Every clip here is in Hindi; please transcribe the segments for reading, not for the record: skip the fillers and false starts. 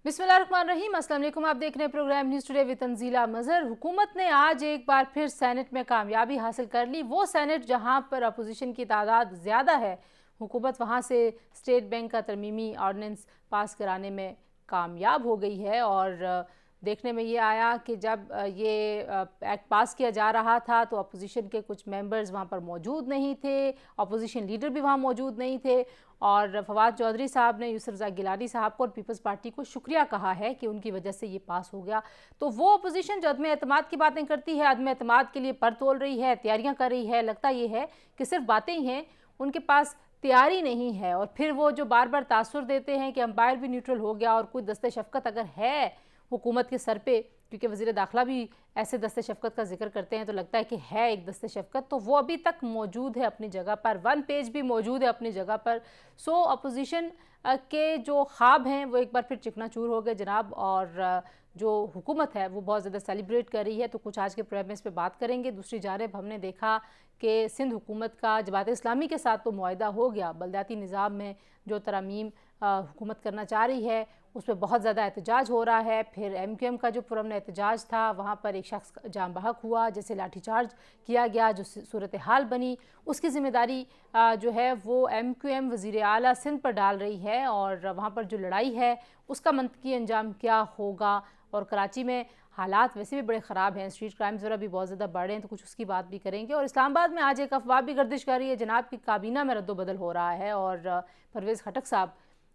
बिस्मिल्लाहिर्रहमानिर्रहीम। अस्सलाम वालेकुम। आप देख रहे हैं program news today with Tanzeela Mazhar. हुकूमत ने आज एक बार फिर सेनेट में कामयाबी हासिल कर ली। वो सेनेट जहां पर अपोजिशन की तादाद ज़्यादा है, हुकूमत वहां से स्टेट बैंक का तरमीमी ऑर्डिनेंस पास कराने में कामयाब हो गई है। और देखने में ये आया कि जब ये एक्ट पास किया जा रहा था तो अपोजिशन के कुछ मेंबर्स वहाँ पर मौजूद नहीं थे, अपोजिशन लीडर भी वहाँ मौजूद नहीं थे। और फवाद चौधरी साहब ने यूसुफ रज़ा गिलानी साहब को और पीपल्स पार्टी को शुक्रिया कहा है कि उनकी वजह से ये पास हो गया। तो वो अपोजिशन जो अदम एतमाद की बातें करती है, अदम एतमाद के लिए पर तोल रही है, तैयारियाँ कर रही है, लगता ये है कि सिर्फ बातें ही हैं, उनके पास तैयारी नहीं है। और फिर वो जो बार बार तासुर देते हैं कि अंपायर भी न्यूट्रल हो गया और कोई दस्ते शफ़क़त अगर है हुकूमत के सर पे, क्योंकि वज़ीर दाखिला भी ऐसे दस्ते शफ़क़त का जिक्र करते हैं, तो लगता है कि है एक दस्ते शफ़क़त, तो वो अभी तक मौजूद है अपनी जगह पर, वन पेज भी मौजूद है अपनी जगह पर। सो अपोजिशन के जो ख्वाब हैं वो एक बार फिर चिकनाचूर हो गए जनाब। और जो हुकूमत है वो बहुत ज़्यादा सेलिब्रेट कर रही है। तो कुछ आज के प्रोग्राम में इस पर बात करेंगे। दूसरी जानिब हमने देखा कि सिंध हुकूमत का जमात इस्लामी के साथ तो मुआहिदा हो गया, बलदियाती निज़ाम में जो तरमीम हुकूमत करना चाह रही है उस पर बहुत ज़्यादा एहतजाज हो रहा है। फिर MQM का जो पुरअमन एहतजाज था, वहाँ पर एक शख्स जाम बहक हुआ, जैसे लाठीचार्ज किया गया, जो सूरत हाल बनी उसकी ज़िम्मेदारी जो है वो MQM वज़ीर आला सिंध पर डाल रही है। और वहाँ पर जो लड़ाई है उसका मंतकी अंजाम क्या होगा। और कराची में हालात वैसे भी बड़े ख़राब हैं, स्ट्रीट क्राइम्स वगैरह भी बहुत ज़्यादा बढ़ रहे हैं, तो कुछ उसकी बात भी करेंगे। और इस्लामाबाद में आज एक अफवाह भी गर्दिश कर रही है जनाब की काबीना में रद्दोबदल हो रहा है। और परवेज़ खटक साहब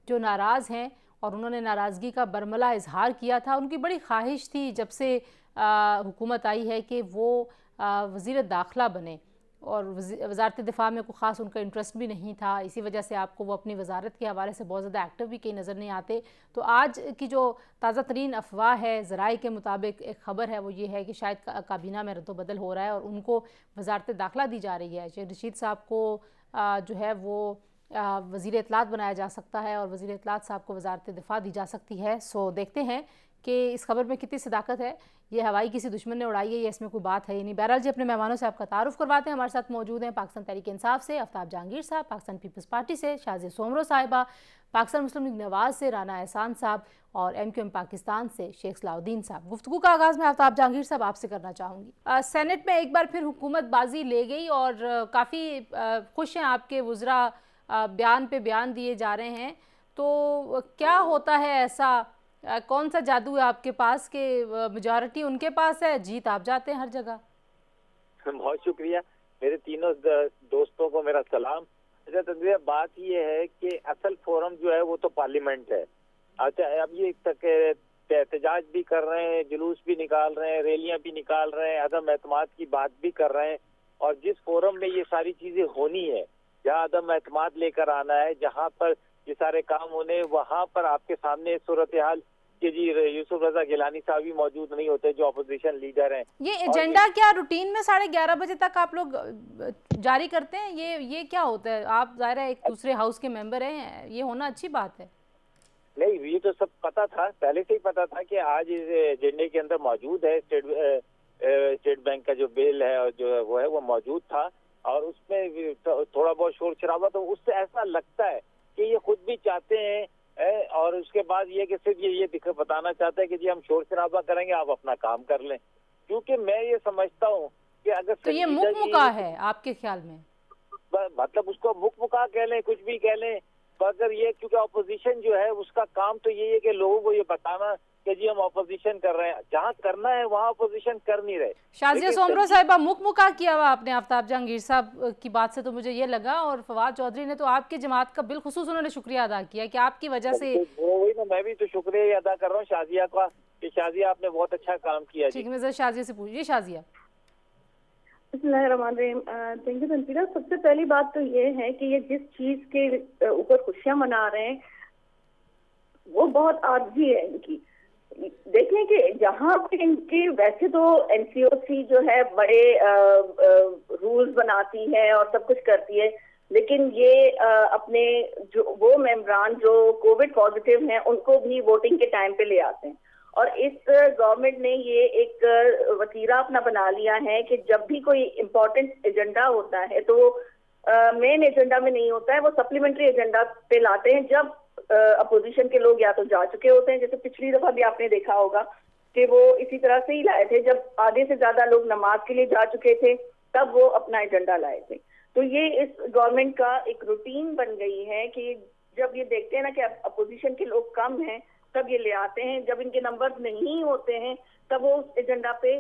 जो नाराज़ हैं और उन्होंने नाराज़गी का बरमला इजहार किया था, उनकी बड़ी ख्वाहिश थी जब से हुकूमत आई है कि वो वज़ीर दाखिला बने, और वज़ारत दिफ़ा में कोई ख़ास उनका इंटरेस्ट भी नहीं था। इसी वजह से आपको वो अपनी वज़ारत के हवाले से बहुत ज़्यादा एक्टिव भी कहीं नज़र नहीं आते। तो आज की जो ताज़ा तरीन अफवाह है, ज़राए के मुताबिक एक ख़बर है, वो ये है कि शायद काबीना में रद्दोबदल हो रहा है और उनको वज़ारत दाखिला दी जा रही है। शेख रशीद साहब को जो है वो वज़ीर इत्तलात बनाया जा सकता है और वज़ीर इत्तलात साहब को वज़ारत दिफ़ा दी जा सकती है। सो देखते हैं कि इस खबर में कितनी सदाकत है। ये हवाई किसी दुश्मन ने उड़ाई है या इसमें कोई बात है ही नहीं। बहरहाल जी, अपने मेहमानों से आपका तारुफ करवाते हैं। हमारे साथ मौजूद हैं पाकिस्तान तहरीक इंसाफ से आफ्ताब जहांगीर साहब, पाकिस्तान पीपल्स पार्टी से शाज़िया सोमरो साहिबा, पाकिस्तान मुस्लिम लीग नवाज़ से राना एहसान साहब और MQM पाकिस्तान से शेख सलाउद्दीन साहब। गुफ्तगू का आगाज़ में आफ्ताब जहांगीर साहब आपसे करना चाहूँगी। सेनेट में एक बार फिर हुकूमत बाजी ले गई और काफ़ी खुश हैं आपके वज़रा, बयान पे बयान दिए जा रहे हैं। तो क्या होता है ऐसा, कौन सा जादू है आपके पास कि मेजॉरिटी उनके पास है, जीत आप जाते हैं हर जगह? बहुत शुक्रिया। मेरे तीनों दोस्तों को मेरा सलाम। अच्छा तंजीला, बात ये है कि असल फोरम जो है वो तो पार्लियामेंट है। अच्छा, अब ये एहतजाज भी कर रहे हैं, जुलूस भी निकाल रहे हैं, रैलियां भी निकाल रहे हैं, अदम एतमाद की बात भी कर रहे हैं। और जिस फोरम में ये सारी चीजें होनी है, जहाँ अदम एतमाद लेकर आना है, जहाँ पर ये सारे काम होने, वहाँ पर आपके सामने सूरत हाल कि जी यूसुफ रजा गिलानी साहब भी मौजूद नहीं होते जो अपोजिशन लीडर हैं। ये एजेंडा क्या रूटीन में 11:30 बजे तक आप लोग जारी करते हैं? ये क्या होता है? आप ज़ाहिर है एक दूसरे हाउस के मेंबर हैं, ये होना अच्छी बात है। नहीं, ये तो सब पता था, पहले से ही पता था कि आज इस एजेंडे के अंदर मौजूद है। स्टेट बैंक का जो बिल है और जो वो है वो मौजूद था और उसमें थोड़ा बहुत शोर शराबा, तो उससे ऐसा लगता है कि ये खुद भी चाहते हैं। और उसके बाद ये कि सिर्फ ये बताना चाहते हैं कि जी हम शोर शराबा करेंगे, आप अपना काम कर लें। क्योंकि मैं ये समझता हूँ कि अगर तो ये मुकमुका है आपके ख्याल में? मतलब उसको मुकमुका कह लें, कुछ भी कह लें, अगर ये, क्योंकि अपोजिशन जो है उसका काम तो ये है कि लोगों को ये बताना कि जी हम अपोजिशन कर रहे हैं, जहाँ करना है वहाँ अपोजिशन कर नहीं रहे। शाज़िया सोमरो साहिबा, मुकमुका किया हुआ आपने आफ्ताब जहांगीर साहब की बात से तो मुझे ये लगा। और फवाद चौधरी ने तो आपकी जमात का बिलखुसूस उन्होंने शुक्रिया अदा किया कि आपकी वजह से। वही ना, मैं भी तो शुक्रिया अदा कर रहा हूँ शाज़िया का कि शाज़िया आपने बहुत अच्छा काम किया। ठीक है, मैं जरा शाज़िया से पूछिए। शाज़िया। Thank you Tanzeela. सबसे पहली बात तो ये है कि ये जिस चीज के ऊपर खुशियां मना रहे हैं वो बहुत आर्जी है इनकी। देखें कि जहाँ पे इनकी वैसे तो NCOC जो है बड़े रूल्स बनाती है और सब कुछ करती है, लेकिन ये अपने जो वो मेंबरान जो कोविड पॉजिटिव हैं उनको भी वोटिंग के टाइम पे ले आते हैं। और इस गवर्नमेंट ने ये एक वतीरा अपना बना लिया है कि जब भी कोई इम्पोर्टेंट एजेंडा होता है तो वो मेन एजेंडा में नहीं होता है, वो सप्लीमेंट्री एजेंडा पे लाते हैं। जब अपोजिशन के लोग या तो जा चुके होते हैं, जैसे पिछली दफा भी आपने देखा होगा कि वो इसी तरह से ही लाए थे, जब आधे से ज्यादा लोग नमाज के लिए जा चुके थे तब वो अपना एजेंडा लाए थे। तो ये इस गवर्नमेंट का एक रूटीन बन गई है कि जब ये देखते हैं ना कि अपोजिशन के लोग कम हैं तब ये ले आते हैं, जब इनके नंबर नहीं होते हैं तब वो उस एजेंडा पे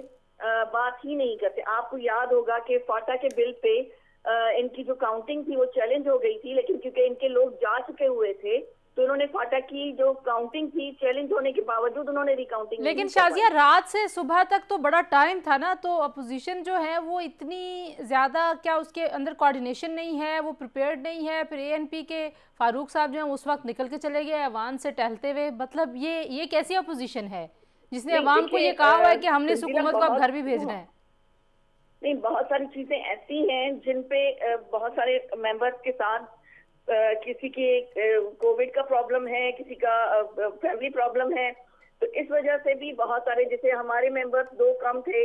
बात ही नहीं करते। आपको याद होगा कि फाटा के बिल पे इनकी जो काउंटिंग थी वो चैलेंज हो गई थी, लेकिन क्योंकि इनके लोग जा चुके हुए थे तो उन्होंने फाटा की जो काउंटिंग थी चैलेंज होने के बावजूद उन्होंने रिकाउंटिंग। लेकिन शाजिया रात से सुबह तक तो बड़ा टाइम था ना, तो अपोजिशन जो है वो इतनी ज़्यादा क्या उसके अंदर कोऑर्डिनेशन नहीं है, वो प्रिपेयर्ड नहीं है। फिर एएनपी के फारूक साहब जो हैं उस वक्त निकल के चले गए अवाम से टहलते हुए। मतलब ये कैसी अपोजिशन है जिसने अवाम को ये कहा हुआ है कि हमने इस हुकूमत को अब घर भी भेजना है? नहीं, बहुत सारी चीजें ऐसी हैं जिन पे बहुत सारे मेंबर्स के साथ किसी की कोविड का प्रॉब्लम है, किसी का फैमिली प्रॉब्लम है, तो इस वजह से भी बहुत सारे, जैसे हमारे मेंबर्स 2 कम थे।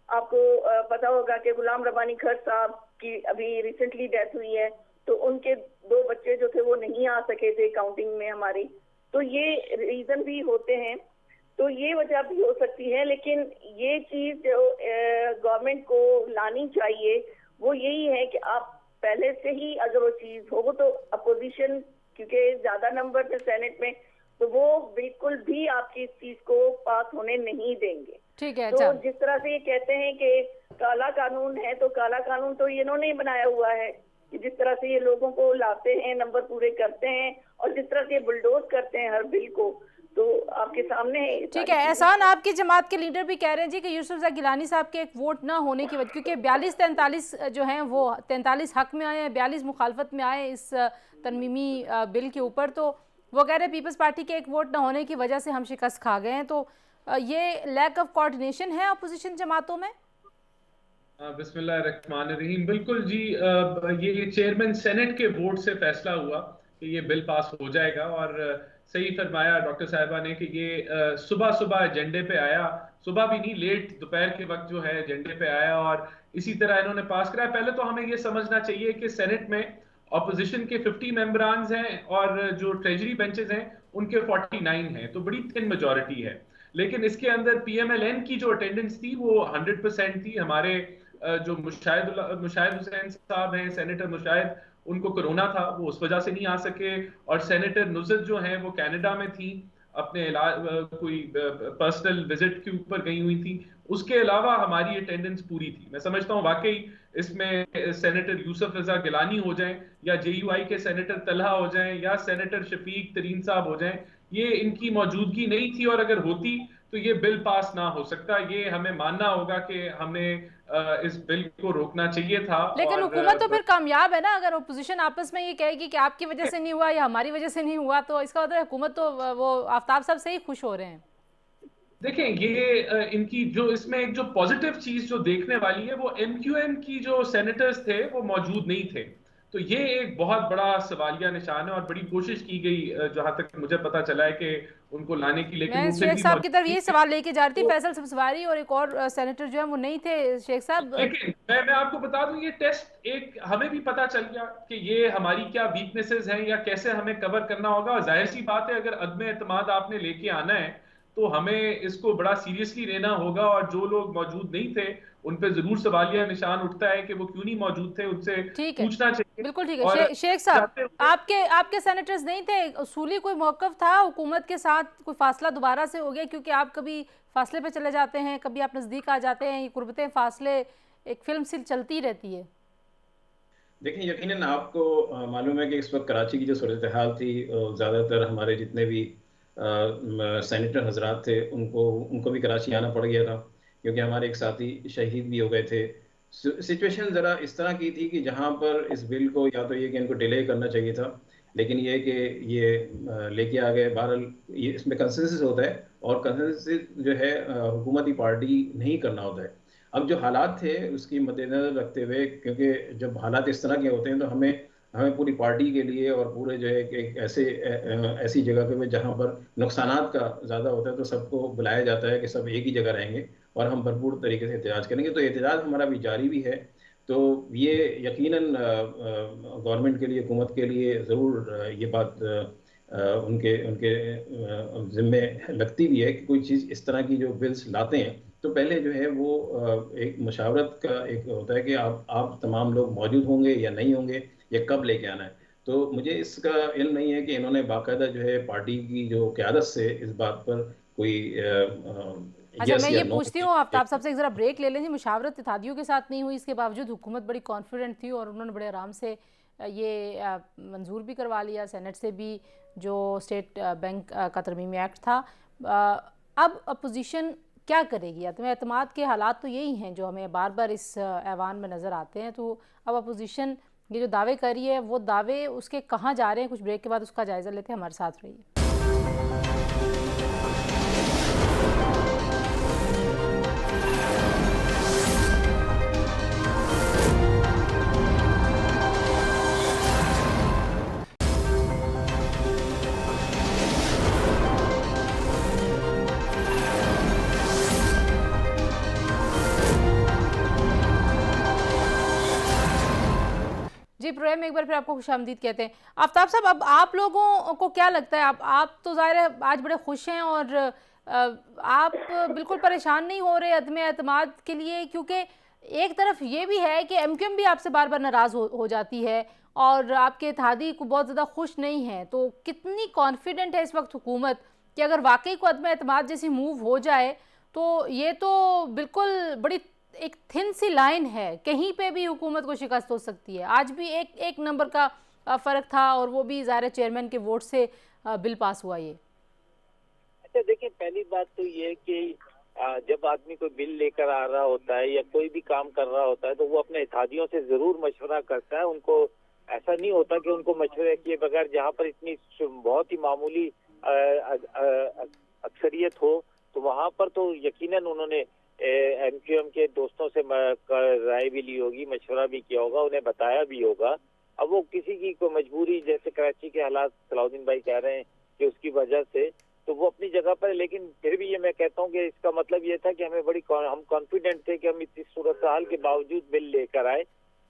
आपको पता होगा कि गुलाम रब्बानी खर साहब की अभी रिसेंटली डेथ हुई है, तो उनके 2 बच्चे जो थे वो नहीं आ सके थे काउंटिंग में हमारी। तो ये रीजन भी होते हैं, तो ये वजह भी हो सकती है। लेकिन ये चीज जो गवर्नमेंट को लानी चाहिए वो यही है कि आप पहले से ही अगर वो चीज हो, वो तो अपोजिशन क्योंकि ज्यादा नंबर थे सेनेट में, तो वो बिल्कुल भी आपकी इस चीज को पास होने नहीं देंगे। ठीक है। तो जिस तरह से ये कहते हैं कि काला कानून है, तो काला कानून तो इन्होंने बनाया हुआ है कि जिस तरह से ये लोगों को लाते हैं, नंबर पूरे करते हैं और जिस तरह से ये बुलडोज करते हैं हर बिल को, तो आपके सामने है। ठीक है। एहसान, आपकी जमात के लीडर भी कह रहे हैं जी कि यूसुफ गिलानी साहब के एक वोट ना होने की वजह, क्योंकि 42-43 जो हैं वो 43 हक में आए हैं, 42 मुखालफत में आए इस तरमीमी बिल के ऊपर। तो वो कह रहे हैं पीपल्स पार्टी के एक वोट ना होने की वजह से हम शिकस्त खा गए हैं। तो ये लैक ऑफ कोऑर्डिनेशन है अपोजिशन जमातों में। बिस्मिल्लाहिर्रहमानिर्रहीम। बिल्कुल जी, ये चेयरमैन सेनेट के वोट से फैसला हुआ कि ये बिल पास हो जाएगा। और सही फरमाया डॉक्टर साहिबा ने कि ये सुबह सुबह एजेंडे पे आया, सुबह भी नहीं, लेट दोपहर के वक्त जो है एजेंडे पे आया और इसी तरह इन्होंने पास कराया। पहले तो हमें ये समझना चाहिए कि सेनेट में ऑपोजिशन के 50 मेंबरान्स हैं और जो ट्रेजरी बेंचेस हैं उनके 49 हैं, तो बड़ी थिन मेजॉरिटी है। लेकिन इसके अंदर पीएमएलएन की जो अटेंडेंस थी वो 100% थी। हमारे जो मुशाहिद हुसैन साहब हैं, सेनेटर मुशाहिद, उनको कोरोना था, वो उस वजह से नहीं आ सके। और सेनेटर नुज़रत जो हैं वो कनाडा में थी, अपने कोई पर्सनल विजिट के ऊपर गई हुई थी। उसके अलावा हमारी अटेंडेंस पूरी थी। मैं समझता हूँ वाकई इसमें सेनेटर यूसुफ रजा गिलानी हो जाएं या जेयूआई के सेनेटर तलहा हो जाएं या सेनेटर शफीक तरीन साहब हो जाएं, ये इनकी मौजूदगी नहीं थी। और अगर होती तो ये बिल पास ना हो सकता। ये हमें मानना होगा कि हमें इस बिल को रोकना चाहिए था। लेकिन हुकूमत तो फिर कामयाब है ना। अगर ओपोजिशन आपस में ये कहेगी कि आपकी वजह से नहीं हुआ या हमारी वजह से नहीं हुआ, तो इसका मतलब हुकूमत तो वो आफ्ताब साहब से ही खुश हो रहे हैं। देखें, ये इनकी जो इसमें एक जो पॉजिटिव चीज जो देखने वाली है, वो एमक्यूएम की जो सेनेटर्स थे वो मौजूद नहीं थे। तो ये एक बहुत बड़ा सवालिया निशान है और बड़ी कोशिश की गई, जहां तक मुझे पता चला है कि उनको लाने की। लेकिन मैं शेख साहब की तरफ ये सवाल लेके जा रही थी, फैसल सब्जवारी और एक और सेनेटर जो है वो नहीं थे शेख साहब। लेकिन मैं आपको बता दूं, ये टेस्ट एक हमें भी पता चल गया कि ये हमारी क्या वीकनेसेस हैं या कैसे हमें कवर करना होगा। और जाहिर सी बात है, अगर अदम एतमाद आपने लेके आना है तो हमें इसको बड़ा सीरियसली लेना होगा। और जो लोग मौजूद नहीं थे उन पे जरूर सवालिया निशान उठता है कि वो क्यों नहीं मौजूद थे, उनसे पूछना चाहिए। बिल्कुल ठीक है। शेख साहब, आपके सेनेटर्स नहीं थे, उसूली कोई मौकफ था हुकूमत के साथ? कोई फासला दोबारा से हो गया? क्योंकि आप कभी फासले पे चले जाते हैं, कभी आप नजदीक आ जाते हैं, ये कुर्बतें फासले एक फिल्म सी चलती रहती है। देखिए, यकीनन आपको मालूम है कि इस वक्त कराची की जो सूरत हाल थी, ज़्यादातर हमारे जितने भी सेनेटर हजरात थे उनको भी कराची आना पड़ गया था, क्योंकि हमारे एक साथी शहीद भी हो गए थे। सिचुएशन ज़रा इस तरह की थी कि जहाँ पर इस बिल को या तो ये कि इनको डिले करना चाहिए था, लेकिन ये कि ये लेके आ गए। बहरहाल ये इसमें कंसेंसस होता है और कंसेंसस जो है हुकूमती पार्टी नहीं करना होता है। अब जो हालात थे उसकी मद्देनजर रखते हुए, क्योंकि जब हालात इस तरह के होते हैं तो हमें पूरी पार्टी के लिए और पूरे जो है एक ऐसी जगह पे जहाँ पर नुकसानात का ज़्यादा होता है तो सबको बुलाया जाता है कि सब एक ही जगह रहेंगे और हम भरपूर तरीके से एहतजाज करेंगे। तो एहतजाज हमारा भी जारी भी है। तो ये यकीनन गवर्नमेंट के लिए, हुकूमत के लिए ज़रूर ये बात उनके उनके जिम्मे लगती भी है कि कोई चीज़ इस तरह की जो बिल्स लाते हैं, तो पहले जो है वो एक मशावरत का एक होता है कि आप तमाम लोग मौजूद होंगे या नहीं होंगे, या कब लेके आना है। तो मुझे इसका इल्म नहीं है कि इन्होंने बाकायदा जो है पार्टी की जो क़यादत से इस बात पर कोई अच्छा, मैं यस या ये नो। पूछती हूँ, आफ्ताब साहब से एक ज़रा ब्रेक ले लेंगे। मुशावरत इत्तेहादियों के साथ नहीं हुई, इसके बावजूद हुकूमत बड़ी कॉन्फिडेंट थी और उन्होंने बड़े आराम से ये मंजूर भी करवा लिया सेनेट से भी, जो स्टेट बैंक का तरमीमी एक्ट था। अब अपोजिशन क्या करेगी? एतमाद के हालात तो यही हैं जो हमें बार बार इस ऐवान में नज़र आते हैं। तो अब अपोजिशन ये जो दावे कर रही है, वो दावे उसके कहाँ जा रहे हैं? कुछ ब्रेक के बाद उसका जायज़ा लेते हैं, हमारे साथ रहिए। जी, प्रोग्राम में एक बार फिर आपको खुशामदीद कहते हैं। आफ्ताब साहब, अब आप लोगों को क्या लगता है, आप तो ज़ाहिर है आज बड़े खुश हैं और आप बिल्कुल परेशान नहीं हो रहे अदम एतमाद के लिए, क्योंकि एक तरफ ये भी है कि एमक्यूएम भी आपसे बार बार नाराज़ हो जाती है और आपके इत्तेहादी को बहुत ज़्यादा खुश नहीं है। तो कितनी कॉन्फिडेंट है इस वक्त हुकूमत कि अगर वाकई को अदम एतमाद जैसी मूव हो जाए तो ये तो बिल्कुल बड़ी एक थिन सी लाइन है, कहीं पे भी हुकूमत को शिकस्त हो सकती है। आज भी एक नंबर का फ़र्क था और वो भी ज़ाहिर चेयरमैन के वोट से बिल पास हुआ ये। अच्छा देखिए, पहली बात तो ये है कि जब आदमी कोई बिल लेकर आ रहा होता है या कोई भी काम कर रहा होता है तो वो अपने इत्तेहादियों से जरूर मशवरा करता है। उनको ऐसा नहीं होता कि उनको मशवरे किए बगैर, जहाँ पर इतनी बहुत ही मामूली अक्सरियत हो तो वहाँ पर तो यकीनन उन्होंने एमक्यूएम के दोस्तों से राय भी ली होगी, मशवरा भी किया होगा, उन्हें बताया भी होगा। अब वो किसी की कोई मजबूरी, जैसे कराची के हालात सलाउद्दीन भाई कह रहे हैं कि उसकी वजह से, तो वो अपनी जगह पर, लेकिन फिर भी ये मैं कहता हूँ कि इसका मतलब ये था कि हम कॉन्फिडेंट थे कि हम इतनी सूरत हाल के बावजूद बिल लेकर आए।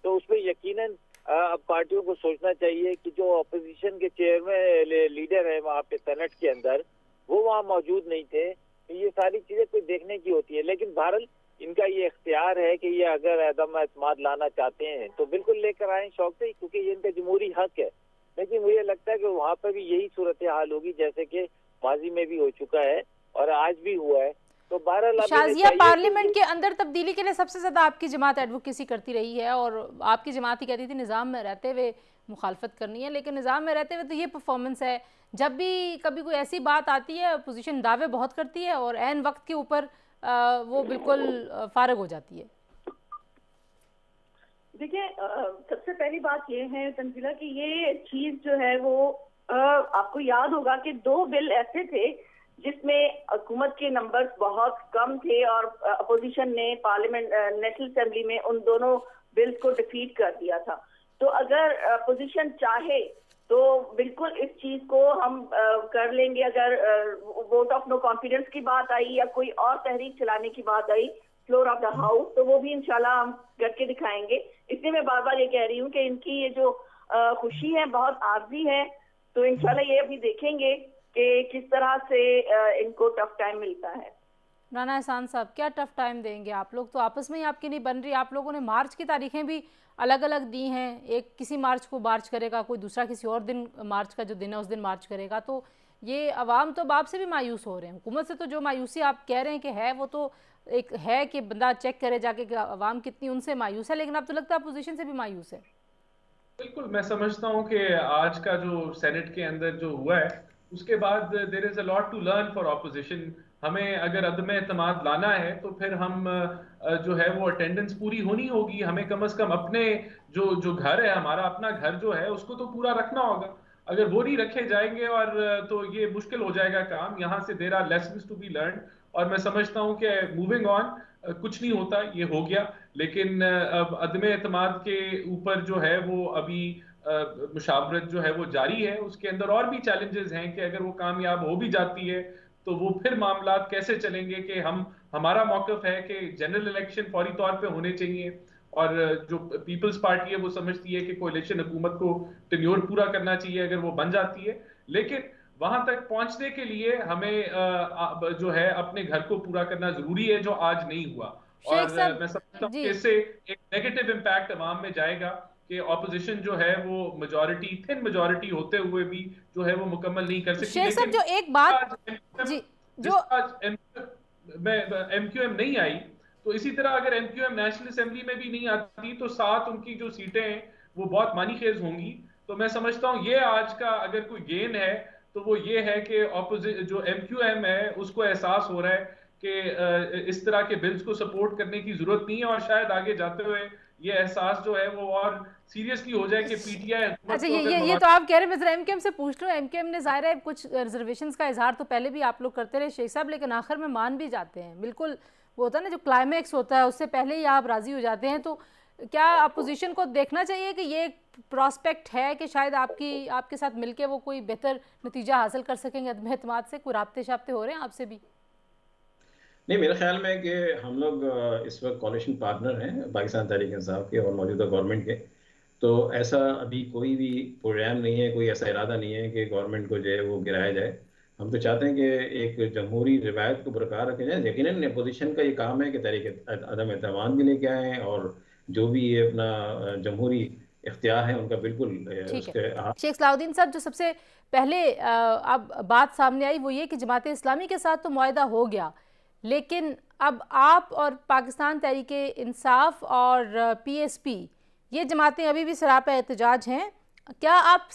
तो उसमें यकीनन अब पार्टियों को सोचना चाहिए कि जो अपोजिशन के चेयरमैन लीडर है वहाँ पे सेनेट के अंदर, वो वहाँ मौजूद नहीं थे। तो ये सारी चीजें कोई देखने की होती है, लेकिन बहरहाल इनका ये इख्तियार है कि ये अगर अदम एतमाद लाना चाहते हैं तो बिल्कुल लेकर आए शौक से, क्योंकि ये इनका जमहूरी हक है। लेकिन मुझे लगता है कि वहाँ पर भी यही सूरत हाल होगी जैसे कि माजी में भी हो चुका है और आज भी हुआ है। तो बहरहाल शाजिया, पार्लियामेंट के अंदर तब्दीली के लिए सबसे ज्यादा आपकी जमात एडवोकेसी करती रही है और आपकी जमात ही कहती थी निज़ाम में रहते हुए मुखालफत करनी है, लेकिन निज़ाम में रहते हुए तो ये परफॉर्मेंस है। जब भी कभी कोई ऐसी बात आती है अपोजिशन दावे बहुत करती है और ऐन वक्त के ऊपर वो बिल्कुल फारग हो जाती है। देखिए, सबसे पहली बात ये है तंजीला कि ये चीज जो है वो आपको याद होगा कि 2 बिल ऐसे थे जिसमें हुकूमत के नंबर्स बहुत कम थे और अपोजिशन ने पार्लियामेंट नेशनल असेंबली में उन दोनों बिल्स को डिफीट कर दिया था। तो अगर अपोजिशन चाहे तो बिल्कुल इस चीज को हम कर लेंगे। अगर वोट ऑफ नो कॉन्फिडेंस की बात आई या कोई और तहरीक चलाने की बात आई फ्लोर ऑफ द हाउस, तो वो भी इंशाल्लाह हम करके दिखाएंगे। इसलिए मैं बार बार ये कह रही हूँ कि इनकी ये जो खुशी है बहुत आर्जी है। तो इंशाल्लाह ये अभी देखेंगे कि किस तरह से इनको टफ टाइम मिलता है। राना एहसान साहब, क्या टफ टाइम देंगे आप लोग? तो आपस में ही आपकी नहीं बन रही। आप लोगों ने मार्च की तारीखें भी अलग अलग दी हैं, एक किसी मार्च को मार्च करेगा, कोई दूसरा किसी और दिन मार्च का जो दिन है उस दिन मार्च करेगा। तो ये अवाम तो बाप से भी मायूस हो रहे हैं। हुकूमत से तो जो मायूसी आप कह रहे हैं कि है, वो तो एक है कि बंदा चेक करे जाके कि अवाम कितनी उनसे मायूस है, लेकिन अब तो लगता है अपोजिशन से भी मायूस है। बिल्कुल, मैं समझता हूँ कि आज का जो सेनेट के अंदर जो हुआ है उसके बाद there is a lot to learn for opposition. हमें अगर अदम एतमाद लाना है तो फिर हम जो है वो अटेंडेंस पूरी होनी होगी। हमें कम से कम अपने जो घर है, हमारा अपना घर जो है उसको तो पूरा रखना होगा। अगर वो नहीं रखे जाएंगे और तो ये मुश्किल हो जाएगा काम। यहाँ से there are lessons to be learn और मैं समझता हूँ कि मूविंग ऑन कुछ नहीं होता, ये हो गया। लेकिन अब अदम एतमाद के ऊपर जो है वो अभी मुशावरत जो है वो जारी है। उसके अंदर और भी चैलेंजेस हैं कि अगर वो कामयाब हो भी जाती है तो वो फिर मामलात कैसे चलेंगे कि हमारा मौक़िफ़ है कि जनरल इलेक्शन फौरी तौर पे होने चाहिए और जो पीपल्स पार्टी है वो समझती है कि कोalition हुकूमत को टेन्योर पूरा करना चाहिए अगर वो बन जाती है, लेकिन वहां तक पहुंचने के लिए हमें जो है अपने घर को पूरा करना जरूरी है, जो आज नहीं हुआ। शेख और साहब मैं समझता हूँ जी, कि इससे एक नेगेटिव इम्पैक्ट अवाम में जाएगा कि ऑपोजिशन जो है वो थिन मेजॉरिटी होते हुए भी जो है वो मुकम्मल नहीं कर सकती। शेख साहब लेकिन जो एक बात जी जो एमक्यूएम नहीं आई, तो इसी तरह अगर एमक्यूएम नेशनल असेंबली में भी नहीं आती तो 7 उनकी जो सीटें हैं वो बहुत मानीखेज होंगी। तो मैं समझता हूँ ये आज का अगर कोई गेन है तो वो ये है कि जो एमक्यूएम है उसको एहसास हो रहा है कि इस तरह के बिल्स को सपोर्ट करने की जरूरत नहीं है, और शायद आगे जाते हुए ये एहसास जो है वो और सीरियसली हो जाए कि पीटीआई अच्छा ये तो आप कह रहे हैं, मैं जरा एमकेएम से पूछ लूं। एमकेएम ने जाहिर है कुछ रिजर्वेशंस का इजहार तो पहले भी आप लोग करते रहे शेख साहब, लेकिन आखिर में मान भी जाते हैं, बिल्कुल वो होता है ना जो क्लाइमैक्स होता है उससे पहले ही आप राजी हो जाते हैं। तो क्या अपोजिशन को देखना चाहिए कि ये प्रॉस्पेक्ट है कि शायद आपके साथ मिलके वो कोई बेहतर नतीजा हासिल कर सकेंगे? अदम एतमाद से कोई राब्ते शाब्ते हो रहे हैं आपसे भी? नहीं, मेरे ख्याल में कि हम लोग इस वक्त कोalition पार्टनर हैं पाकिस्तान तहरीक इंसाफ के और मौजूदा गवर्नमेंट के। तो ऐसा अभी कोई भी प्रोग्राम नहीं है, कोई ऐसा इरादा नहीं है कि गवर्नमेंट को जो है वो गिराया जाए। हम तो चाहते हैं कि एक जमहूरी रिवायत को बरकरार रखा जाए। यकीनन अपोजिशन का ये काम है कि तहरीक अदम एतमाद भी लेके आएँ और जो भी ये अपना जमहूरी इख्तियार है उनका बिल्कुल ठीक उसके है शेख सलाउद्दीन साहब, जो सबसे पहले अब बात सामने आई वो ये कि जमात इस्लामी के साथ तो मुआहदा हो गया, लेकिन अब आप और पाकिस्तान तहरीक इंसाफ और पीएसपी ये जमातें अभी भी सरापा एहतजाज हैं। क्या आप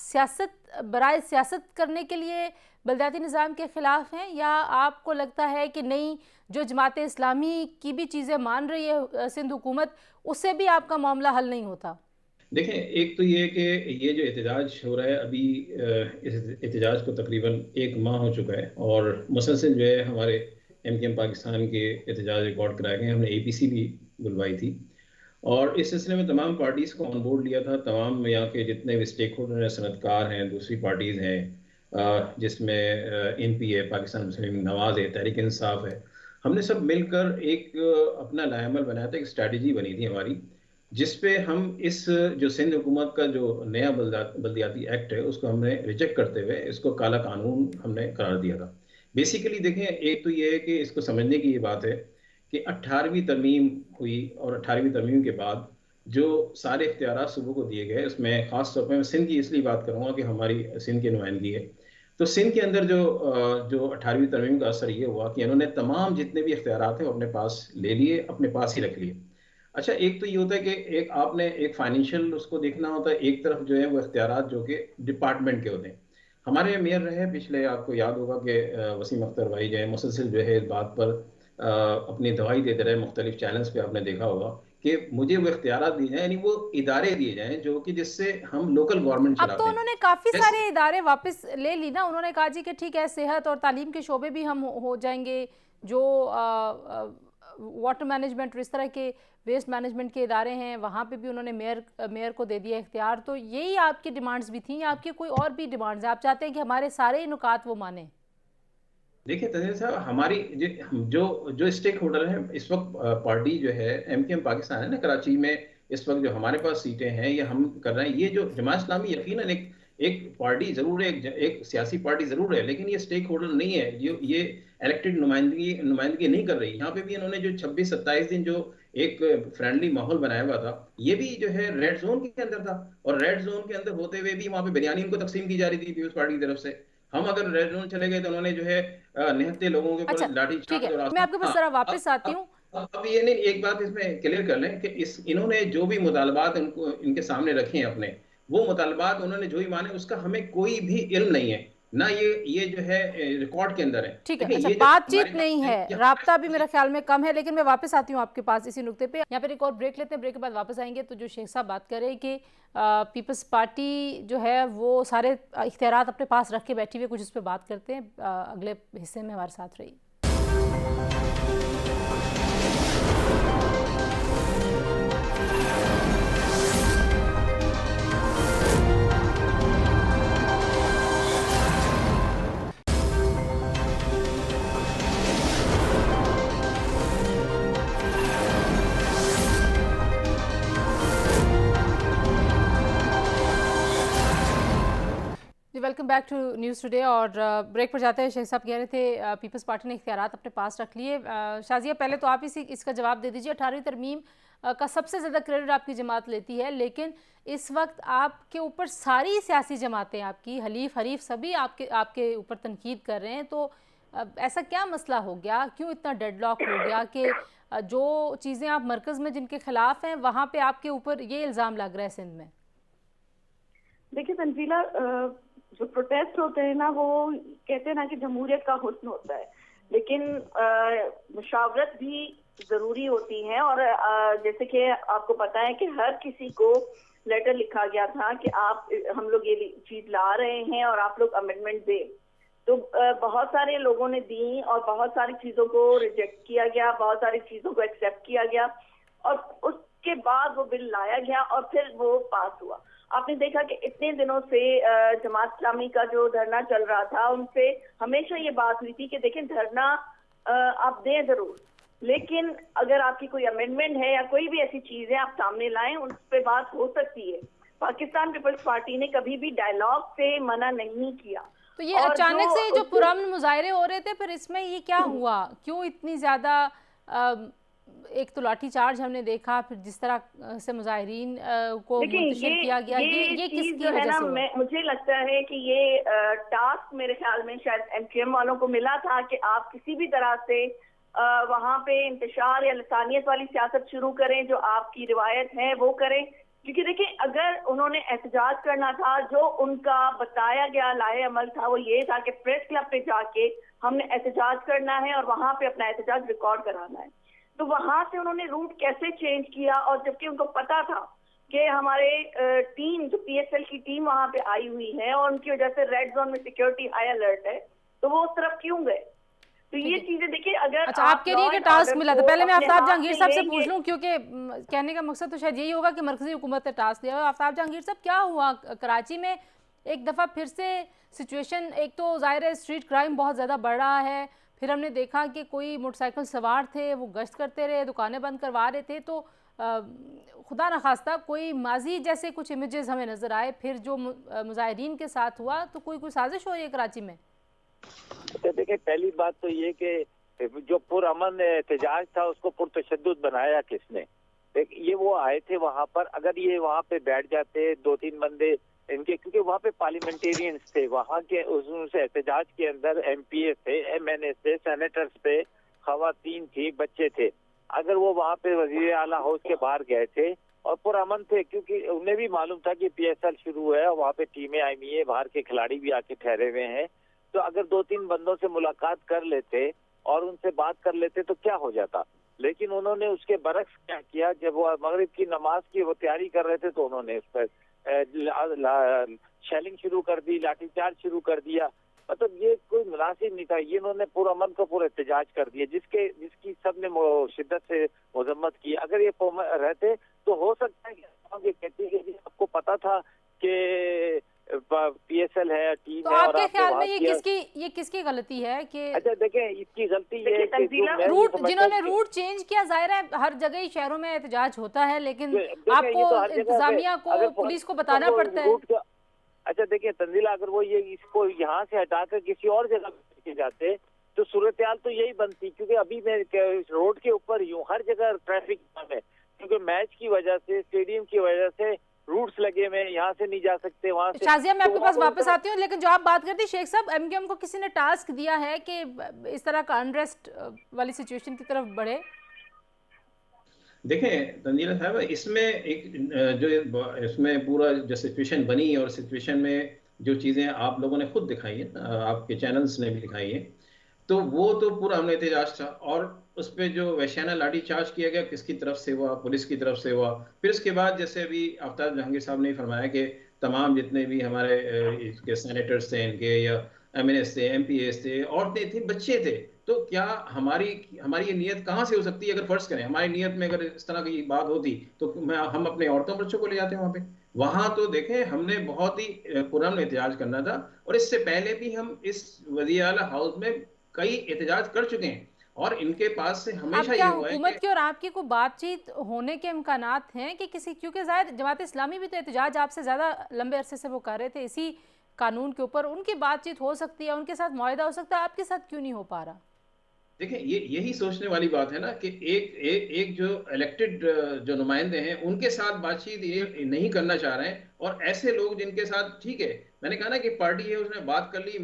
बराए सियासत करने के लिए बलदियाती निज़ाम के ख़िलाफ़ हैं, या आपको लगता है कि नहीं, जो जमात इस्लामी की भी चीज़ें मान रही है सिंध हुकूमत, उससे भी आपका मामला हल नहीं होता? देखें, एक तो ये कि ये जो एहतजाज हो रहा है अभी, इस एहतजाज को तकरीबन 1 माह हो चुका है और मुसलसल जो है हमारे एमकेएम पाकिस्तान के एहतजाज रिकॉर्ड कराए गए। हमने एपीसी भी बुलवाई थी और इस सिलसिले में तमाम पार्टीज़ को ऑन बोर्ड लिया था। तमाम यहाँ के जितने भी स्टेक होल्डर हैं, सनतकार हैं, दूसरी पार्टीज़ हैं, जिसमें एनपी है, पाकिस्तान मुस्लिम नवाज़ है, तहरीक इंसाफ है। हमने सब मिलकर एक अपना लाएमल बनाया था, एक स्ट्रैटेजी बनी थी हमारी, जिस पे हम इस जो सिंध हुकूमत का जो नया बल्दियाती एक्ट है उसको हमने रिजेक्ट करते हुए इसको काला कानून हमने करार दिया था। बेसिकली देखें, एक तो ये है कि इसको समझने की ये बात है कि 18वीं तरमीम हुई और 18वीं तरमीम के बाद जो सारे इख्तियारात सूबों को दिए गए, उसमें ख़ास तौर पर मैं सिंध की इसलिए बात करूँगा कि हमारी सिंध की नुमाइंदगी है। तो सिंध के अंदर जो 18वीं तरमीम का असर ये हुआ कि इन्होंने तमाम जितने भी इख्तियारात हैं वो अपने पास ले लिए, अपने पास ही रख लिए। अच्छा, एक तो ये होता है कि एक आपने एक फाइनेंशियल उसको देखना होता है, एक तरफ जो है वो इख्तियारात जो कि डिपार्टमेंट के होते हैं। हमारे मेयर रहे पिछले, आपको याद होगा कि वसीम अख्तर भाई जो है मुसलसल जो है इस बात पर अपनी दवाई देते रहे, मुख्तलिफ चैनल्स पे आपने देखा होगा कि मुझे वो इख्तियारात दिए जाएं, यानी वो इदारे दिए जाएं जो कि जिससे हम लोकल गवर्नमेंट अब चलाते तो हैं। उन्होंने काफ़ी सारे इदारे वापस ले ली ना, उन्होंने कहा जी कि ठीक है सेहत और तालीम के शोबे भी हम हो जाएंगे, जो वाटर मैनेजमेंट और इस तरह के वेस्ट मैनेजमेंट के इदारे हैं वहाँ पे भी उन्होंने मेयर को दे दिया इख्तियार। तो यही आपकी डिमांड्स भी थी या आपकी कोई और भी डिमांड्स हैं? आप चाहते हैं कि हमारे सारे ही नुकात वो माने? देखिए तंजीम साहब, हमारी जो जो स्टेक होल्डर हैं इस वक्त, पार्टी जो है एमकेएम पाकिस्तान है ना, कराची में इस वक्त जो हमारे पास सीटें हैं ये हम कर रहे हैं। ये जो जमात इस्लामी यकीनन एक पार्टी जरूर है, एक सियासी पार्टी जरूर है, लेकिन ये स्टेक होल्डर नहीं है। ये इलेक्टेड नुमाइंदगी नहीं कर रही। यहाँ पे भी इन्होंने जो 26-27 दिन जो एक फ्रेंडली माहौल बनाया हुआ था, ये भी जो है रेड जोन के अंदर था, और रेड जोन के अंदर होते हुए भी वहाँ पे बिरयानी इनको तकसीम की जा रही थी पीपल्स पार्टी की तरफ से। हम अगर रेड जोन चले गए तो उन्होंने जो है निहत्ते लोगों के ऊपर लाठी ठीक है, चार्ज। मैं आपके पास जरा वापस आती हूँ। अब ये नहीं, एक बात इसमें क्लियर कर लें कि इन्होंने जो भी मुतालबात इनके सामने रखे हैं अपने, वो मुतालबात उन्होंने जो ही माने उसका हमें कोई भी इल्म नहीं है ना, ये जो है रिकॉर्ड के अंदर है। ठीक है, अच्छा बातचीत नहीं है, राब्ता भी मेरे ख्याल में कम है, लेकिन मैं वापस आती हूँ आपके पास इसी नुक्ते पे। यहाँ पर एक और ब्रेक लेते हैं, ब्रेक के बाद वापस आएंगे। तो जो शेख साहब बात कर रहे हैं कि पीपल्स पार्टी जो है वो सारे इख्तियारात अपने पास रख के बैठी हुई, कुछ उस पर बात करते हैं। अगले हिस्से में हमारे साथ रहिए। Welcome back to news today. और ब्रेक पर जाते हैं शेख साहब कह रहे थे पीपल्स पार्टी ने इख्तियारात अपने पास रख लिए। शाजिया, पहले तो आप इसका जवाब दे दीजिए। 18वीं तरमीम का सबसे ज़्यादा क्रेडिट आपकी जमात लेती है, लेकिन इस वक्त आपके ऊपर सारी सियासी जमातें, आपकी हलीफ हरीफ सभी आपके ऊपर तनकीद कर रहे हैं। तो ऐसा क्या मसला हो गया, क्यों इतना डेडलॉक हो गया कि जो चीज़ें आप मरकज़ में जिनके खिलाफ हैं वहाँ पे आपके ऊपर ये इल्ज़ाम लग रहा है सिंध में? देखिए तंजीला, जो प्रोटेस्ट होते हैं ना, वो कहते हैं ना कि जमहूरियत का हुस्न होता है, लेकिन मुशावरत भी जरूरी होती है। और जैसे कि आपको पता है कि हर किसी को लेटर लिखा गया था कि आप हम लोग ये चीज ला रहे हैं और आप लोग अमेंडमेंट दें। तो बहुत सारे लोगों ने दी और बहुत सारी चीजों को रिजेक्ट किया गया, बहुत सारी चीजों को एक्सेप्ट किया गया और उसके बाद वो बिल लाया गया और फिर वो पास हुआ। आपने देखा कि इतने दिनों से जमात इस्लामी का जो धरना चल रहा था, उनसे हमेशा ये बात हुई थी कि देखें धरना आप दें जरूर, लेकिन अगर आपकी कोई अमेंडमेंट है या कोई भी ऐसी चीज है आप सामने लाएं, उस पर बात हो सकती है। पाकिस्तान पीपल्स पार्टी ने कभी भी डायलॉग से मना नहीं किया। तो ये अचानक से जो पुरअमन मुजाहरे हो रहे थे, फिर इसमें ये क्या हुआ, क्यों इतनी ज्यादा एक तो लाठी चार्ज हमने देखा, फिर जिस तरह से मुजाहिरीन को मुंतशिर किया गया, ये किसकी वजह से हुआ? मुझे लगता है कि ये टास्क मेरे ख्याल में शायद एमक्यूएम वालों को मिला था कि आप किसी भी तरह से वहां पे इंतशार या लसानियत वाली सियासत शुरू करें, जो आपकी रिवायत है वो करें। क्योंकि देखिए, अगर उन्होंने एहतजाज करना था, जो उनका बताया गया लाए अमल था वो ये था कि प्रेस क्लब पे जाके हमने एहतजाज करना है और वहां पे अपना एहतजाज रिकॉर्ड कराना है। तो वहां से उन्होंने रूट कैसे चेंज किया, और जबकि उनको पता था कि हमारे टीम, जो पीएसएल की टीम वहां पे आई हुई है और उनकी वजह से रेड जोन में सिक्योरिटी हाई अलर्ट है, तो वो उस तरफ क्यों गए? तो ये चीजें देखिए, अगर अच्छा आपके लिए टास्क मिला था, पहले मैं आफ्ताब जहांगीर साहब से पूछ लूं, क्योंकि कहने का मकसद तो शायद यही होगा कि मरकजी हुकूमत ने टास्क दिया। आफ्ताब जहांगीर साहब, क्या हुआ कराची में एक दफ़ा फिर से सिचुएशन? एक तो ज़ाहिर है स्ट्रीट क्राइम बहुत ज़्यादा बढ़ रहा है, फिर हमने देखा कि कोई मोटरसाइकिल सवार थे, वो गश्त करते रहे, दुकानें बंद करवा रहे थे, तो खुदा न खास्ता कोई माजी जैसे कुछ इमेजेस हमें नज़र आए। फिर जो मुजाहिरीन के साथ हुआ, तो कोई साजिश हो रही है कराची में? देखिए, पहली बात तो ये कि जो पुरअमन एहतजाज था उसको पुरतशद्दुद बनाया किसने? ये वो आए थे वहां पर, अगर ये वहां पे बैठ जाते 2-3 बंदे इनके, क्योंकि वहाँ पे पार्लियामेंटेरियंस थे, वहाँ के उनसे एहतजाज के अंदर एमपीए थे, एमएनए थे, सेनेटर्स थे, खवातीन थी, बच्चे थे। अगर वो वहाँ पे वजीर आला हाउस के बाहर गए थे और पुरअमन थे, क्योंकि उन्हें भी मालूम था कि पीएसएल शुरू है और वहाँ पे टीमें आई हुई है, बाहर के खिलाड़ी भी आके ठहरे हुए हैं, तो अगर 2-3 बंदों से मुलाकात कर लेते और उनसे बात कर लेते तो क्या हो जाता। लेकिन उन्होंने उसके बरक्स क्या किया, जब वो मगरिब की नमाज की वो तैयारी कर रहे थे तो उन्होंने उस पर शेलिंग शुरू कर दी, लाठीचार्ज शुरू कर दिया। मतलब ये कोई मुनासिब नहीं था। ये उन्होंने पुरअमन को पूरा एहतजाज कर दिया, जिसकी सबने शिद्दत से मजम्मत की। अगर ये रहते तो हो सकता है कि कहती है कि आपको पता था कि पीएसएल है, टीम तो है, आपके ख्याल में ये किसकी गलती है कि? अच्छा देखें, इसकी गलती ये है कि जिन्होंने रूट चेंज किया, जाहिर है हर जगह ही शहरों में एहतजाज होता है, लेकिन आपको इंतजामिया को, पुलिस को बताना पड़ता है। अच्छा देखिए तंजीला, अगर वो ये इसको यहाँ से हटाकर किसी और जगह लेके जाते तो सूरत हाल तो यही बनती, क्योंकि अभी मैं रोड के ऊपर यूं हर जगह ट्रैफिक जाम है, क्योंकि मैच की वजह से, स्टेडियम की वजह से रूट्स लगे हुए, यहाँ से नहीं जा सकते, वहाँ से। शाजिया, मैं आपके पास वापस आती हूँ, लेकिन जो आप बात करती शेख साहब, एमक्यूएम को किसी ने टास्क दिया है कि इस तरह का अनरेस्ट वाली सिचुएशन की तरफ बढ़े? देखें तंजीला साहब, इसमें एक जो इसमें पूरा जो सिचुएशन बनी और सिचुएशन में जो चीज़ें आप लोगों ने खुद दिखाई है, आपके चैनल्स ने भी दिखाई है, तो वो तो पूरा हमने एहतजाज था। और उस पर जो वहशियाना लाठी चार्ज किया गया, किसकी तरफ से हुआ? पुलिस की तरफ से हुआ। फिर उसके बाद जैसे अभी आफ्ताब जहांगीर साहब ने फरमाया कि तमाम जितने भी हमारे इसके सेनेटर्स थे, इनके या एमएनएस थे, एमपीएस थे, औरतें थी, बच्चे थे, तो क्या हमारी ये नीयत कहाँ से हो सकती है? अगर फर्ज करें हमारी नीयत में अगर इस तरह की बात होती तो हम अपने औरतों बच्चों को ले जाते हैं वहां तो देखें, हमने बहुत ही पुरअमन एहतजाज करना था। और इससे पहले भी हम इस वज़ीर आला हाउस में कई एहतजाज कर चुके हैं और इनके पास से हमेशा ये हुआ है हुकूमत की और आपकी को बातचीत होने के इम्कानात हैं कि किसी, क्योंकि ज़ाहिर जमात इस्लामी भी तो एहतजाज आपसे ज़्यादा लंबे अरसे से वो कर रहे थे, इसी कानून के ऊपर, उनकी बातचीत हो सकती है, उनके साथ मुआहदा हो सकता है, आपके साथ क्यों नहीं हो पा रहा? देखिए, यही सोचने वाली बात है ना कि एक जो इलेक्टेड जो नुमाइंदे हैं उनके साथ बातचीत ये नहीं करना चाह रहे हैं, और ऐसे लोग जिनके साथ, ठीक है, मैंने कहा ना कि पार्टी है उसने बात कर ली,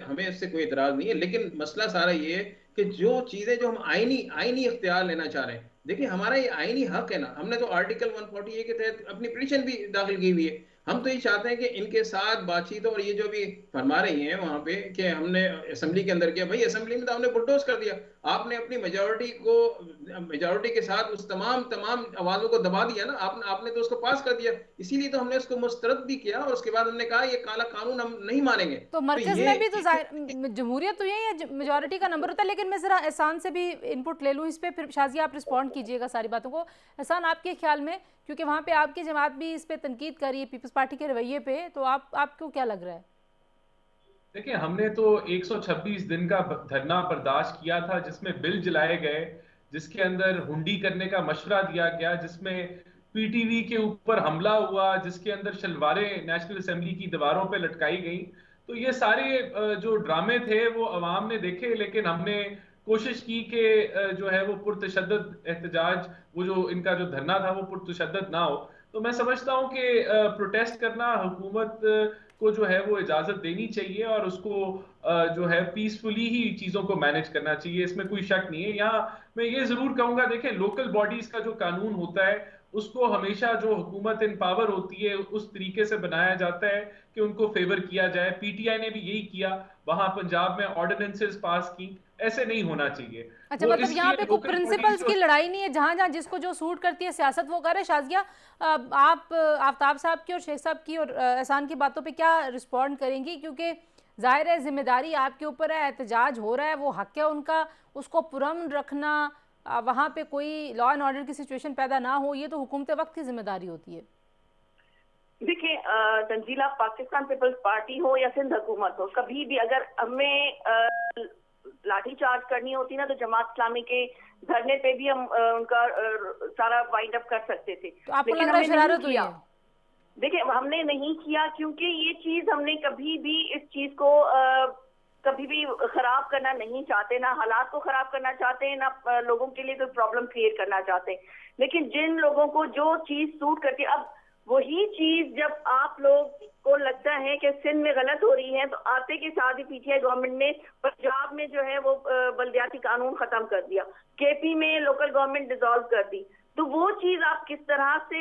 हमें इससे कोई इतराज नहीं है, लेकिन मसला सारा ये है कि जो चीजें जो हम आईनी आईनी इख्तियार लेना चाह रहे हैं, देखिए हमारा ये आईनी हक है ना, हमने तो आर्टिकल 140A के तहत अपनी पिटीशन भी दाखिल की हुई है। हम तो ये चाहते हैं कि इनके साथ बातचीत, और ये जो भी फरमा रही हैं वहां पे कि हमने असेंबली के अंदर किया, भाई असेंबली में तो हमने बुलडोज कर दिया, आपने अपनी मेजॉरिटी के साथ उस तमाम तमाम आवाजों को दबा दिया ना, आपने तो उसको पास कर दिया, इसीलिए तो हमने उसको मुस्तरद भी किया, और उसके बाद हमने कहा ये काला कानून हम नहीं मानेंगे। तो मरकज में भी तो जमहूरियत तो यही है, मेजोरिटी का नंबर होता है। लेकिन मैं जरा एहसान से भी इनपुट ले लूँ इस पे, फिर शाजिया आप रिस्पॉन्ड कीजिएगा सारी बातों को। एहसान, आपके ख्याल में, क्योंकि वहाँ पे आपकी जमात भी इस पे तनकीद कर रही है पीपल्स पार्टी के रवैये पे, तो आपको क्या लग रहा है? देखिए, हमने तो 126 दिन का धरना बर्दाश्त किया था, जिसमें बिल जलाए गए, जिसके अंदर हुंडी करने का मशवरा दिया गया, जिसमें पीटीवी के ऊपर हमला हुआ, जिसके अंदर शलवारें नेशनल असेंबली की दीवारों पे लटकाई गई। तो ये सारे जो ड्रामे थे वो अवाम ने देखे, लेकिन हमने कोशिश की कि जो है वो पुरतशद्दद एहतजाज, वो जो इनका जो धरना था वो पुरतशद्दद ना हो। तो मैं समझता हूँ कि प्रोटेस्ट करना हुकूमत को जो है वो इजाजत देनी चाहिए, और उसको जो है पीसफुली ही चीजों को मैनेज करना चाहिए, इसमें कोई शक नहीं है। यहाँ मैं ये जरूर कहूंगा, देखें, लोकल बॉडीज का जो कानून होता है उसको हमेशा जो हुकूमत इन पावर होती है उस तरीके से बनाया जाता है कि उनको फेवर किया जाए। पीटीआई ने भी यही किया, वहां पंजाब में ऑर्डिनेंसेस पास की, ऐसे नहीं होना चाहिए। अच्छा, वो मतलब यहाँ इसलिए पे कोई लोकल प्रिंसिपल्स बॉडीज की लड़ाई नहीं है, जहाँ जहाँ जिसको जो सूट करती है सियासत वो करे। शाजिया, आप आफ्ताब साहब की और शेख साहब की और एहसान की बातों पे क्या रिस्पॉन्ड करेंगी? क्योंकि जाहिर है जिम्मेदारी आपके ऊपर है, एहतजाज हो रहा है, वो हक है उनका, उसको पुरअमन रखना, वहाँ पे कोई लॉ एंड ऑर्डर की सिचुएशन पैदा ना हो, ये तो हुकूमत वक्त की जिम्मेदारी होती है। देखिए, तंजीला, पाकिस्तान पीपल्स पार्टी हो या सिंध हुकूमत हो, कभी भी अगर हमें लाठीचार्ज करनी होती ना, तो जमात इस्लामी के धरने पे भी हम उनका सारा वाइंड अप कर सकते थे। तो आपको लेकिन लग रहा है हमने शरारत नहीं हुई किया। है? देखिए, हमने नहीं किया क्योंकि ये चीज हमने कभी भी इस चीज को कभी भी खराब करना नहीं चाहते, ना हालात को खराब करना चाहते हैं, ना लोगों के लिए कोई प्रॉब्लम क्रिएट करना चाहते हैं। लेकिन जिन लोगों को जो चीज सूट करती है, अब वही चीज जब आप लोग को लगता है कि सिंध में गलत हो रही है, तो आते के साथ ही पीछे गवर्नमेंट ने पंजाब में जो है वो बल्दियाती कानून खत्म कर दिया, केपी में लोकल गवर्नमेंट डिसॉल्व कर दी। तो वो चीज आप किस तरह से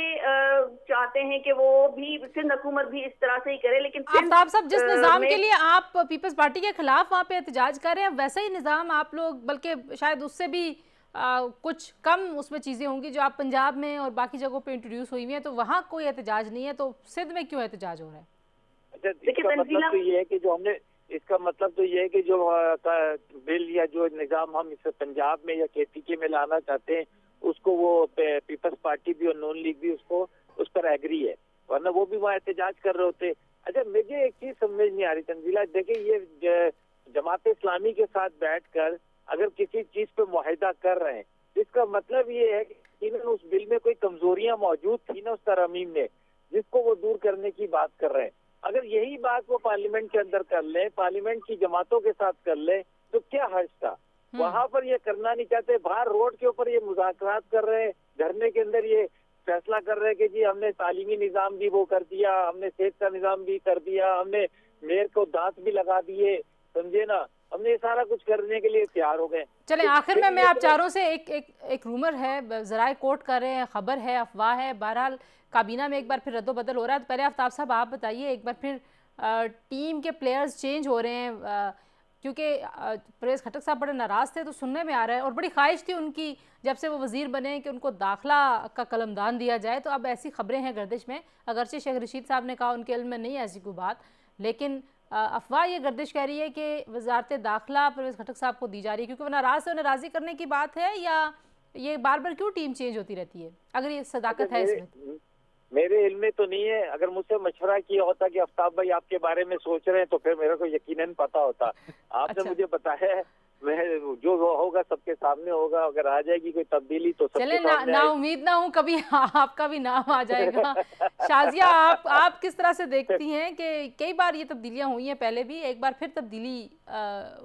चाहते हैं कि वो भी सिंध हुकूमत भी इस तरह से ही करे? लेकिन आफ्ताब साहब, जिस निज़ाम के लिए आप पीपल्स पार्टी के खिलाफ वहाँ पे एहतजाज कर रहे हैं, वैसा ही निज़ाम आप लोग, बल्कि शायद उससे भी कुछ कम उसमें चीज़ें होंगी जो आप पंजाब में और बाकी जगहों पे इंट्रोड्यूस हुई हुई हैं, तो वहाँ कोई एहतजाज नहीं है, तो सिंध में क्यों एहतजाज हो रहा है? इसका मतलब तो ये है कि जो हमने इसका मतलब तो ये है कि जो बिल या जो निज़ाम हम इस पंजाब में या केपीके में लाना चाहते हैं, उसको वो पीपल्स पार्टी भी और नून लीग भी उस पर एग्री है, वरना वो भी वहाँ एहतजाज कर रहे होते। अच्छा, मुझे एक चीज समझ नहीं आ रही तंजीला, देखिए ये जमात इस्लामी के साथ बैठकर अगर किसी चीज पे मुआहिदा कर रहे हैं, इसका मतलब ये है कि उस बिल में कोई कमजोरियां मौजूद थी ना उस तरमीम में, जिसको वो दूर करने की बात कर रहे हैं। अगर यही बात वो पार्लियामेंट के अंदर कर ले, पार्लियामेंट की जमातों के साथ कर ले, तो क्या हर्ज था? वहां पर ये करना नहीं चाहते, बाहर रोड के ऊपर ये मुज़ाकरात कर रहे हैं, धरने के अंदर ये फैसला कर रहे हैं कि जी हमने तालीमी निज़ाम भी वो कर दिया, हमने सेहत का निज़ाम भी कर दिया, हमने मेयर को दांत भी लगा दिए, समझे ना, हमने ये सारा कुछ करने के लिए तैयार हो गए। चलें, आखिर में मैं आप चारों से एक रूमर है, जराए कोट कर रहे हैं, खबर है, अफवाह है, बहरहाल काबीना में एक बार फिर रद्दोबदल हो रहा है। तो पहले आफ्ताब साहब आप बताइए, एक बार फिर टीम के प्लेयर्स चेंज हो रहे हैं, क्योंकि परवेज़ खटक साहब बड़े नाराज़ थे, तो सुनने में आ रहा है, और बड़ी ख्वाहिश थी उनकी जब से वो वज़ीर बने कि उनको दाखिला का कलमदान दिया जाए। तो अब ऐसी खबरें हैं गर्दिश में, अगरचे शेख रशीद साहब ने कहा उनके इल्म में नहीं है ऐसी कोई बात, लेकिन अफवाह ये गर्दिश कह रही है कि वजारत दाखिला परवेज़ खटक साहब को दी जा रही है, क्योंकि वो नाराज़ से उन्हें राज़ी करने की बात है, या ये बार बार क्यों टीम चेंज होती रहती है, अगर ये सदाकत है इसमें? मेरे इल्म में तो नहीं है, अगर मुझसे मशवरा किया होता कि आफ्ताब भाई आपके बारे में सोच रहे हैं, तो फिर मेरे को यकीनन पता होता। आपने अच्छा। मुझे बताया है, मैं जो वो होगा सबके सामने होगा, अगर आ जाएगी कोई तब्दीली तो सबके चले सामने ना आएगी। उम्मीद ना हूँ कभी आपका भी नाम आ जाएगा। शाजिया, आप किस तरह से देखती हैं कि कई बार ये तब्दीलियां हुई हैं, पहले भी एक बार फिर तब्दीली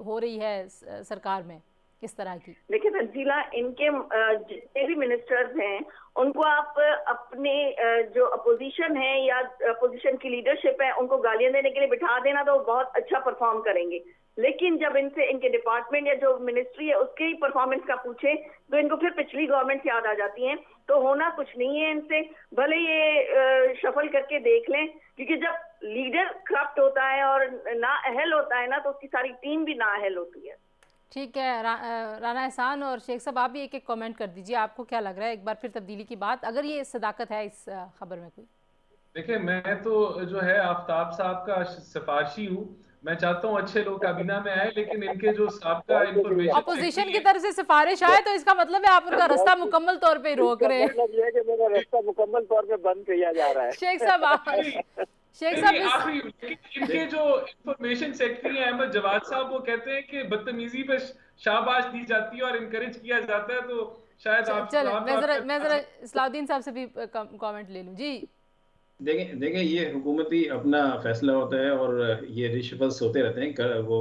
हो रही है सरकार में, किस तरह की? देखिए तंजीला, इनके जितने भी मिनिस्टर्स हैं उनको आप अपने जो अपोजिशन है या अपोजिशन की लीडरशिप है उनको गालियां देने के लिए बिठा देना तो वो बहुत अच्छा परफॉर्म करेंगे, लेकिन जब इनसे इनके डिपार्टमेंट या जो मिनिस्ट्री है उसके ही परफॉर्मेंस का पूछे तो इनको फिर पिछली गवर्नमेंट याद आ जाती हैं। तो होना कुछ नहीं है इनसे, भले ये शफल करके देख लें, क्योंकि जब लीडर करप्ट होता है और ना अहल होता है ना तो उसकी सारी टीम भी ना अहल होती है। ठीक है, राना एहसान और शेख साहब, आप भी एक एक कमेंट कर दीजिए, आपको क्या लग रहा है एक बार फिर तब्दीली की बात, अगर ये सदाकत है इस खबर में कोई? देखिए, मैं तो जो है आफ्ताब साहब का सिफारशी हूँ। मैं चाहता हूँ अच्छे लोग काबीना में आए, लेकिन इनके जो साबका इंफॉर्मेशन अपोजिशन की तरफ से सिफारिश आए तो इसका मतलब है आप उनका रास्ता मुकम्मल तौर पे रोक रहे हैं। मतलब ये है कि मेरा रास्ता मुकम्मल तौर पे बंद किया जा रहा है। शेख साहब, आखिरी इनके जो इंफॉर्मेशन सेक्रेटरी हैं अहमद जवाद साहब, वो कहते हैं कि बदतमीजी पे शाबाश दी जाती है और इनकरेज किया जाता है, तो शायद चलो मैं जरा इस्लाउद्दीन साहब से भी कमेंट ले लूं जी। देखें ये हुकूमती अपना फैसला होता है और ये रिश्वत होते रहते हैं, वो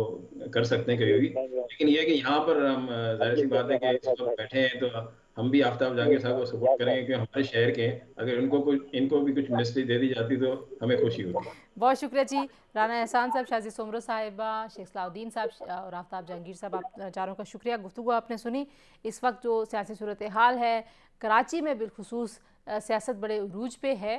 कर सकते हैं कभी भी, लेकिन ये है कि यहाँ पर हम जाहिर सी बात है कि इस वक्त बैठे हैं तो हम भी आफ्ताब जहांगीर साहब को सपोर्ट करेंगे, क्योंकि हमारे शहर के हैं। अगर इनको भी कुछ मिनिस्ट्री दे दी जाती तो हमें खुशी होती। बहुत शुक्रिया जी, राना एहसान साहब, शाजी सोमरो साहिबा, शेख सलाउद्दीन साहब और आफ्ताब जहांगीर साहब, आप चारों का शुक्रिया। गुफ्तगू आपने सुनी। इस वक्त जो सियासी सूरत हाल है कराची में, बिलखुसूस सियासत बड़े उरूज पे है,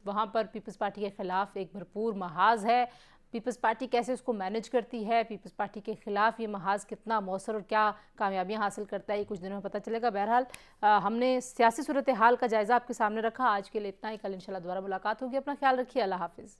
वहाँ पर पीपल्स पार्टी के ख़िलाफ़ एक भरपूर महाज है। पीपल्स पार्टी कैसे उसको मैनेज करती है, पीपल्स पार्टी के ख़िलाफ़ ये महाज कितना मौसर और क्या कामयाबियाँ हासिल करता है, ये कुछ दिनों में पता चलेगा। बहरहाल हमने सियासी सूरत हाल का जायज़ा आपके सामने रखा। आज के लिए इतना ही, कल इंशाल्लाह दोबारा मुलाकात होगी। अपना ख्याल रखिए, अल्लाह हाफिज़।